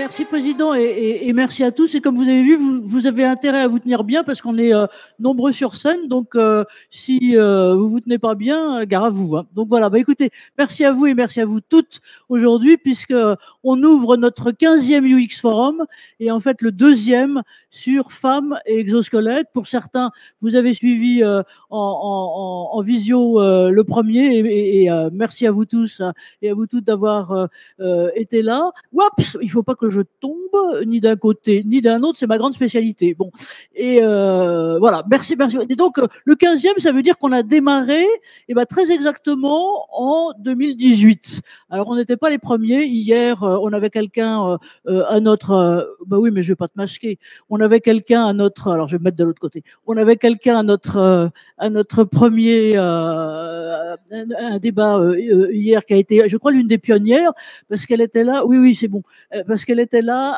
Merci président et merci à tous. Et comme vous avez vu, vous avez intérêt à vous tenir bien parce qu'on est nombreux sur scène. Donc si vous vous tenez pas bien, gare à vous. Hein. Donc voilà. Bah écoutez, merci à vous et merci à vous toutes aujourd'hui puisque on ouvre notre 15e UX Forum et en fait le deuxième sur femmes et exosquelettes. Pour certains, vous avez suivi en visio le premier et merci à vous tous et à vous toutes d'avoir été là. Oups, il faut pas que je tombe ni d'un côté ni d'un autre, c'est ma grande spécialité. Bon, et voilà, merci. Et donc le 15e, ça veut dire qu'on a démarré, et ben très exactement en 2018. Alors on n'était pas les premiers. Hier, on avait quelqu'un à notre, bah oui, mais je vais pas te masquer. On avait quelqu'un à notre, alors je vais me mettre de l'autre côté. On avait quelqu'un à notre premier un débat hier qui a été, je crois, l'une des pionnières parce qu'elle était là. Oui, c'est bon. Parce qu'elle était là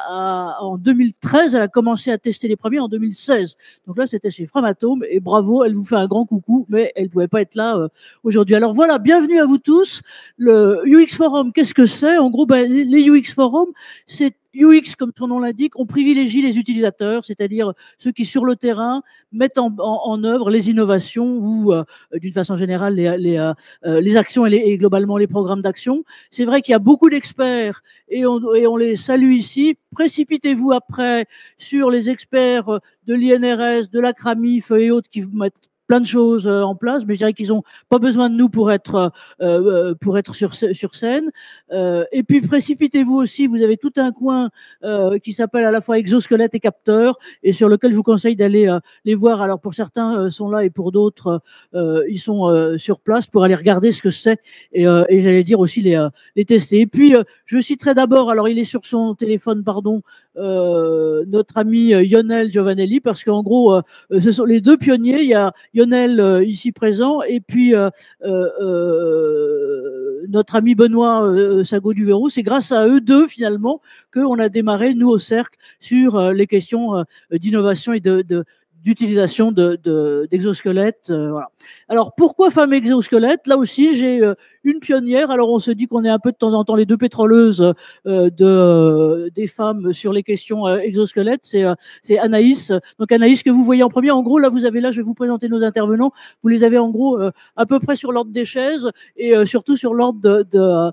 en 2013, elle a commencé à tester les premiers en 2016. Donc là, c'était chez Framatome et bravo, elle vous fait un grand coucou, mais elle ne pouvait pas être là aujourd'hui. Alors voilà, bienvenue à vous tous. Le UX Forum, qu'est-ce que c'est? En gros, ben, les UX Forums, c'est UX, comme son nom l'indique, on privilégie les utilisateurs, c'est-à-dire ceux qui, sur le terrain, mettent en œuvre les innovations ou, d'une façon générale, les actions et globalement les programmes d'action. C'est vrai qu'il y a beaucoup d'experts et on les salue ici. Précipitez-vous après sur les experts de l'INRS, de la CRAMIF et autres qui mettent plein de choses en place, mais je dirais qu'ils n'ont pas besoin de nous pour être sur scène. Et puis précipitez-vous aussi, vous avez tout un coin qui s'appelle à la fois exosquelette et capteur, et sur lequel je vous conseille d'aller les voir. Alors pour certains sont là et pour d'autres ils sont sur place pour aller regarder ce que c'est et j'allais dire aussi les tester. Et puis je citerai d'abord, alors il est sur son téléphone, pardon, notre ami Lionel Giovanelli, parce qu'en gros ce sont les deux pionniers. Il y a Lionel ici présent et puis notre ami Benoît Sago du Verrou. C'est grâce à eux deux finalement qu'on a démarré nous au cercle sur les questions d'innovation et d'utilisation d'exosquelettes. Voilà. Alors pourquoi femmes exosquelettes? Là aussi j'ai une pionnière. Alors on se dit qu'on est un peu de temps en temps les deux pétroleuses des femmes sur les questions exosquelettes. C'est Anaïs. Donc Anaïs que vous voyez en premier. En gros là vous avez, là je vais vous présenter nos intervenants. Vous les avez en gros à peu près sur l'ordre des chaises et surtout sur l'ordre de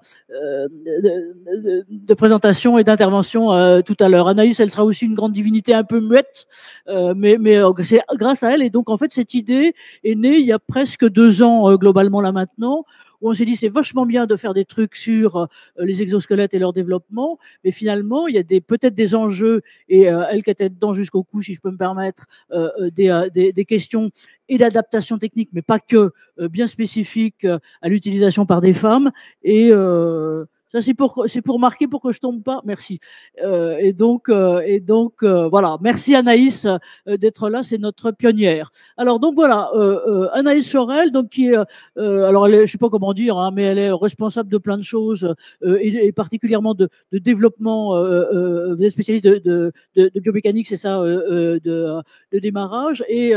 présentation et d'intervention tout à l'heure. Anaïs, elle sera aussi une grande divinité un peu muette, mais c'est grâce à elle. Et donc en fait cette idée est née il y a presque 2 ans globalement là maintenant, où on s'est dit c'est vachement bien de faire des trucs sur les exosquelettes et leur développement, mais finalement il y a peut-être des enjeux, et elle qui était dedans jusqu'au cou, si je peux me permettre, des questions et d'adaptation technique, mais pas que, bien spécifiques à l'utilisation par des femmes. Et ça c'est pour marquer, pour que je tombe pas. Merci. Et donc voilà. Merci Anaïs d'être là. C'est notre pionnière. Alors donc voilà, Anaïs Chorel, donc qui est, alors elle est, je sais pas comment dire, hein, mais elle est responsable de plein de choses et particulièrement de développement. Vous êtes spécialiste de biomécanique, c'est ça, de démarrage et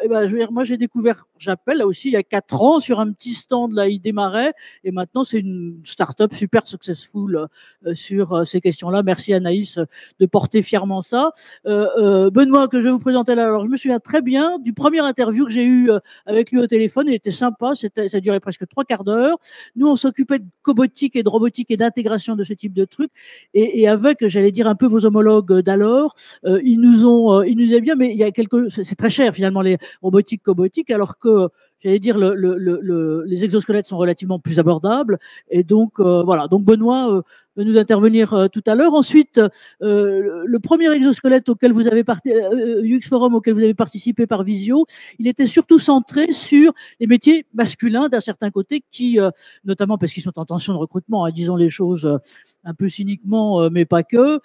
ben je veux dire, moi j'ai découvert, j'appelle là aussi il y a 4 ans sur un petit stand là, il démarrait et maintenant c'est une start-up super successful sur ces questions-là. Merci Anaïs de porter fièrement ça. Benoît que je vais vous présenter là. Alors je me souviens très bien du premier interview que j'ai eu avec lui au téléphone. Il était sympa, ça durait presque 3 quarts d'heure. Nous on s'occupait de cobotique et de robotique et d'intégration de ce type de trucs et avec, j'allais dire un peu vos homologues d'alors, ils nous aiment bien, mais il y a c'est très cher finalement les robotiques cobotiques, alors que j'allais dire les exosquelettes sont relativement plus abordables. Et donc voilà, donc Benoît va nous intervenir tout à l'heure. Ensuite le premier exosquelette auquel vous avez UX Forum auquel vous avez participé par visio, il était surtout centré sur les métiers masculins d'un certain côté qui notamment parce qu'ils sont en tension de recrutement, hein, disons les choses un peu cyniquement, mais pas que,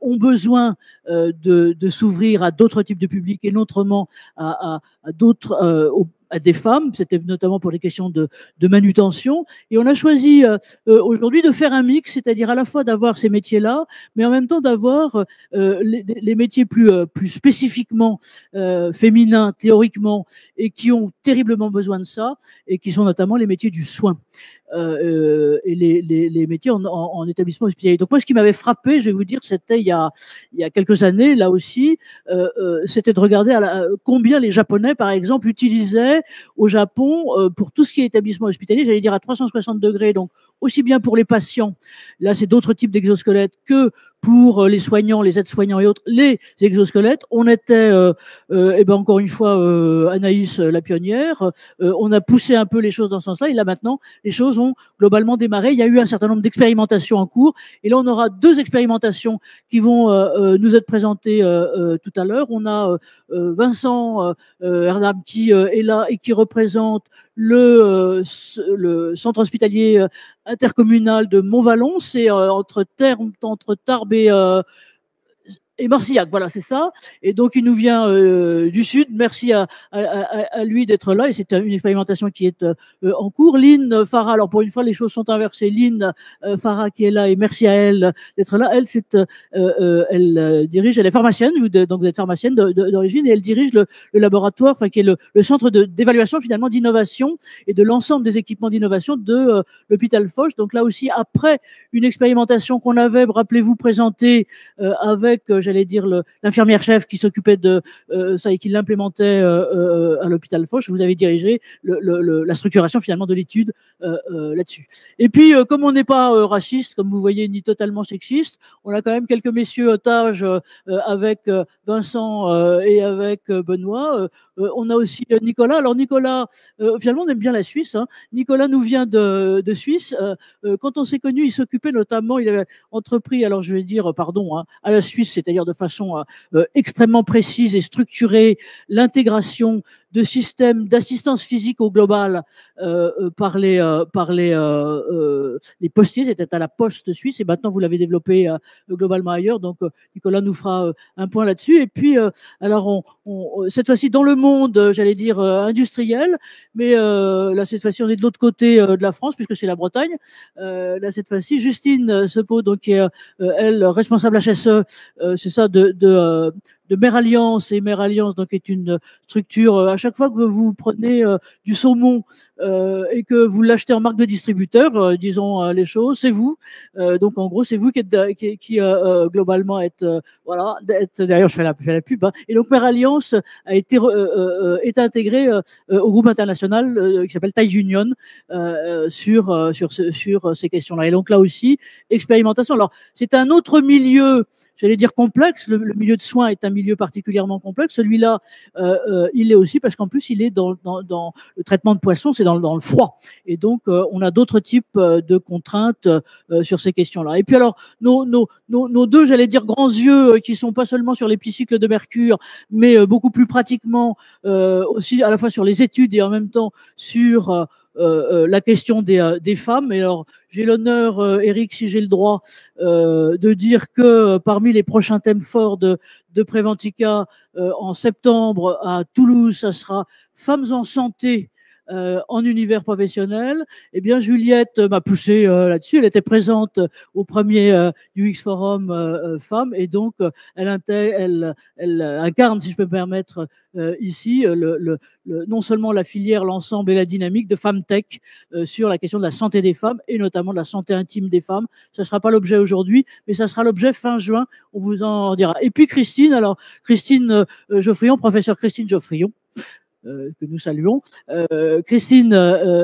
ont besoin de s'ouvrir à d'autres types de publics et notamment à d'autres à des femmes. C'était notamment pour les questions de manutention. Et on a choisi aujourd'hui de faire un mix, c'est-à-dire à la fois d'avoir ces métiers-là, mais en même temps d'avoir les métiers plus spécifiquement féminins, théoriquement, et qui ont terriblement besoin de ça, et qui sont notamment les métiers du soin. et les métiers en établissement hospitalier. Donc moi, ce qui m'avait frappé, je vais vous dire, c'était il y a quelques années, là aussi, c'était de regarder combien les Japonais, par exemple, utilisaient au Japon pour tout ce qui est établissement hospitalier, j'allais dire à 360 degrés, donc aussi bien pour les patients, là c'est d'autres types d'exosquelettes, que pour les soignants, les aides-soignants et autres, les exosquelettes. On était, encore une fois, Anaïs la pionnière, on a poussé un peu les choses dans ce sens-là, et là maintenant, les choses ont globalement démarré. Il y a eu un certain nombre d'expérimentations en cours, et là on aura 2 expérimentations qui vont nous être présentées tout à l'heure. On a Vincent Erdam qui est là et qui représente le centre hospitalier intercommunal de Montvalon, c'est entre Tarbes et Marcillac, voilà, c'est ça. Et donc, il nous vient du Sud. Merci à lui d'être là. Et c'est une expérimentation qui est en cours. Lynn Farah, alors pour une fois, les choses sont inversées. Lynn Farah qui est là, et merci à elle d'être là. Elle, elle dirige, elle est pharmacienne, donc vous êtes pharmacienne d'origine, et elle dirige le laboratoire, enfin qui est le centre d'évaluation finalement d'innovation et de l'ensemble des équipements d'innovation de l'hôpital Foch. Donc là aussi, après une expérimentation qu'on avait, rappelez-vous, présentée avec j'allais dire l'infirmière chef qui s'occupait de ça et qui l'implémentait à l'hôpital Foch. Vous avez dirigé la structuration finalement de l'étude là-dessus. Et puis, comme on n'est pas raciste, comme vous voyez, ni totalement sexiste, on a quand même quelques messieurs otages avec Vincent et avec Benoît. On a aussi Nicolas. Alors Nicolas, finalement, on aime bien la Suisse. Hein. Nicolas nous vient de Suisse. Quand on s'est connus, il s'occupait notamment, il avait entrepris, alors je vais dire, pardon, hein, à la Suisse, c'est-à-dire de façon extrêmement précise et structurée, l'intégration de systèmes d'assistance physique au global par les postiers. C'était à la Poste suisse, et maintenant vous l'avez développé globalement ailleurs. Donc Nicolas nous fera un point là-dessus. Et puis alors cette fois-ci dans le monde, j'allais dire industriel, mais là cette fois-ci on est de l'autre côté de la France puisque c'est la Bretagne. Là cette fois-ci Justine Sepeau, donc qui est elle responsable HSE, c'est ça de Mère Alliance, et Mère Alliance donc est une structure, à chaque fois que vous prenez du saumon et que vous l'achetez en marque de distributeur, disons les choses, c'est vous. Donc en gros c'est vous qui globalement êtes voilà, d'ailleurs je fais la pub, hein. Et donc Mère Alliance a été est intégrée au groupe international qui s'appelle Thai Union sur ces questions-là. Et donc là aussi expérimentation. Alors c'est un autre milieu, j'allais dire complexe. Le milieu de soins est un milieu particulièrement complexe. Celui-là, il l'est aussi parce qu'en plus, il est dans le traitement de poissons, c'est dans le froid. Et donc, on a d'autres types de contraintes sur ces questions-là. Et puis alors, nos deux, j'allais dire, grands yeux qui sont pas seulement sur l'épicycle de mercure, mais beaucoup plus pratiquement aussi à la fois sur les études et en même temps sur la question des femmes. Et alors, j'ai l'honneur, Eric, si j'ai le droit, de dire que parmi les prochains thèmes forts de Préventica en septembre à Toulouse, ça sera femmes en santé en univers professionnel. Eh bien, Juliette m'a poussé là-dessus. Elle était présente au premier UX Forum Femmes, et donc elle incarne, si je peux me permettre, ici non seulement la filière, l'ensemble et la dynamique de Femmes Tech sur la question de la santé des femmes et notamment de la santé intime des femmes. Ça ne sera pas l'objet aujourd'hui, mais ça sera l'objet fin juin. On vous en dira. Et puis Christine, Geoffrion, professeur Christine Geoffrion, que nous saluons. Christine,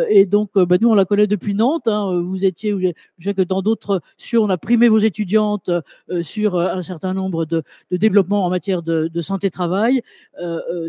et donc nous on la connaît depuis Nantes. Hein, vous étiez, je sais que dans d'autres on a primé vos étudiantes sur un certain nombre de développements en matière de santé-travail, vous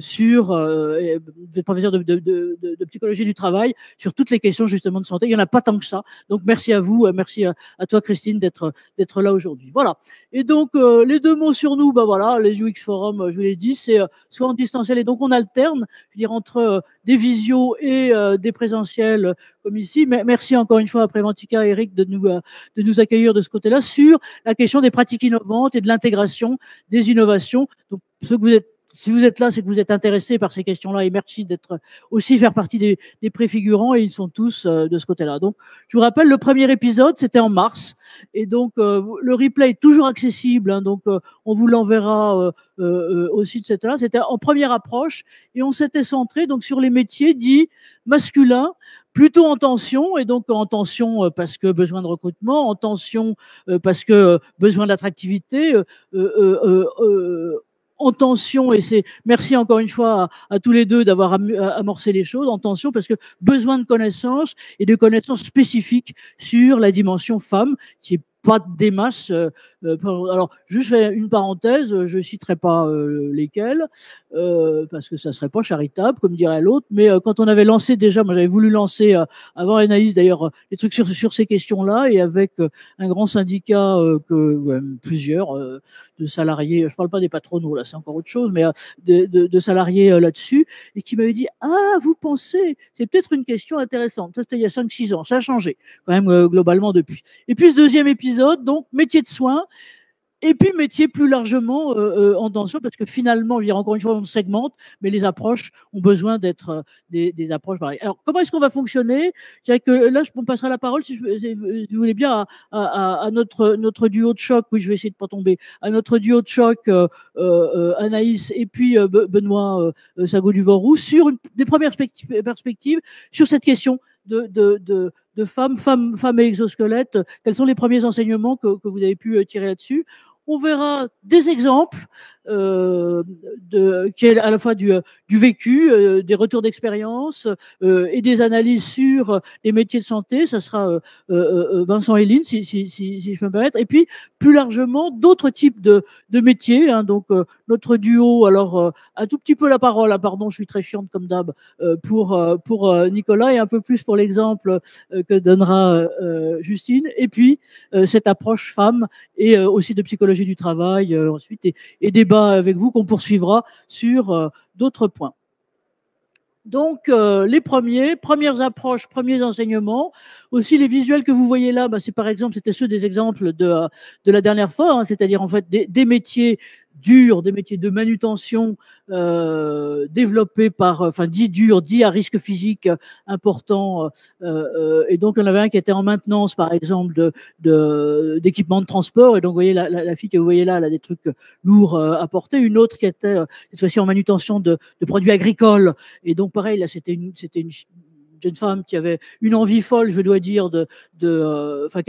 êtes professeur de psychologie du travail, sur toutes les questions justement de santé. Il y en a pas tant que ça. Donc merci à vous, merci à toi Christine d'être là aujourd'hui. Voilà. Et donc les deux mots sur nous, voilà, les UX Forum, je vous l'ai dit, c'est soit en distanciel, et donc on alterne, dire entre des visios et des présentiels comme ici. Mais merci encore une fois à Préventica, Eric, de nous accueillir de ce côté-là sur la question des pratiques innovantes et de l'intégration des innovations. Donc, ceux que vous êtes si vous êtes là, c'est que vous êtes intéressé par ces questions-là et merci d'être aussi faire partie des préfigurants et ils sont tous de ce côté-là. Donc, je vous rappelle, le premier épisode, c'était en mars et donc le replay est toujours accessible. Hein, donc, on vous l'enverra au site, etc. C'était en première approche et on s'était centré donc sur les métiers dits masculins, plutôt en tension et donc en tension parce que besoin de recrutement, en tension parce que besoin d'attractivité. En tension, et c'est merci encore une fois à tous les deux d'avoir amorcé les choses, en tension parce que besoin de connaissances et de connaissances spécifiques sur la dimension femme, qui est pas des masses. Alors, juste fais une parenthèse, je citerai pas lesquelles, parce que ça serait pas charitable, comme dirait l'autre, mais quand on avait lancé déjà, moi j'avais voulu lancer, avant Anaïs d'ailleurs, les trucs sur ces questions-là, et avec un grand syndicat, plusieurs de salariés, je parle pas des patronaux, là c'est encore autre chose, mais de salariés là-dessus, et qui m'avait dit « Ah, vous pensez, c'est peut-être une question intéressante ». Ça c'était il y a 5-6 ans, ça a changé quand même globalement depuis. Et puis ce deuxième épisode, donc métier de soins, et puis métier plus largement en tension, parce que finalement, je veux dire, encore une fois, on segmente, mais les approches ont besoin d'être des approches pareilles. Alors, comment est-ce qu'on va fonctionner? Je dirais que là, on passera la parole, si vous voulez bien, à notre duo de choc. Oui, je vais essayer de pas tomber. À notre duo de choc, Anaïs et puis Benoît Sago-Duvorou, sur des premières perspectives sur cette question de femmes et exosquelettes. Quels sont les premiers enseignements que vous avez pu tirer là-dessus? On verra des exemples qui est à la fois du vécu, des retours d'expérience et des analyses sur les métiers de santé. Ça sera Vincent et Lynn, si je peux me permettre. Et puis, plus largement, d'autres types de métiers. Hein, donc, notre duo, alors, un tout petit peu la parole, hein, pardon, je suis très chiante comme d'hab, pour Nicolas et un peu plus pour l'exemple que donnera Justine. Et puis, cette approche femme et aussi de psychologie du travail ensuite et débat avec vous qu'on poursuivra sur d'autres points. Donc, les premières approches, premiers enseignements. Aussi, les visuels que vous voyez là, c'est par exemple, c'était ceux des exemples de la dernière fois, hein, c'est-à-dire en fait des métiers durs, des métiers de manutention développés par, dits durs, dits à risque physique important. Et donc, il y en avait un qui était en maintenance, par exemple, d'équipements de transport. Et donc, vous voyez, la fille que vous voyez là, elle a des trucs lourds à porter. Une autre qui était, cette fois-ci, en manutention de produits agricoles. Et donc, pareil, là, c'était une jeune femme qui avait une envie folle, je dois dire, qui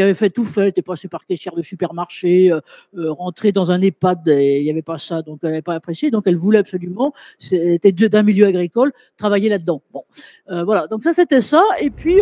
avait tout fait, était passée par caissière de supermarché, rentrée dans un EHPAD, et il n'y avait pas ça, donc elle n'avait pas apprécié, donc elle voulait absolument, c'était d'un milieu agricole, travailler là-dedans. Bon, voilà, donc ça c'était ça, et puis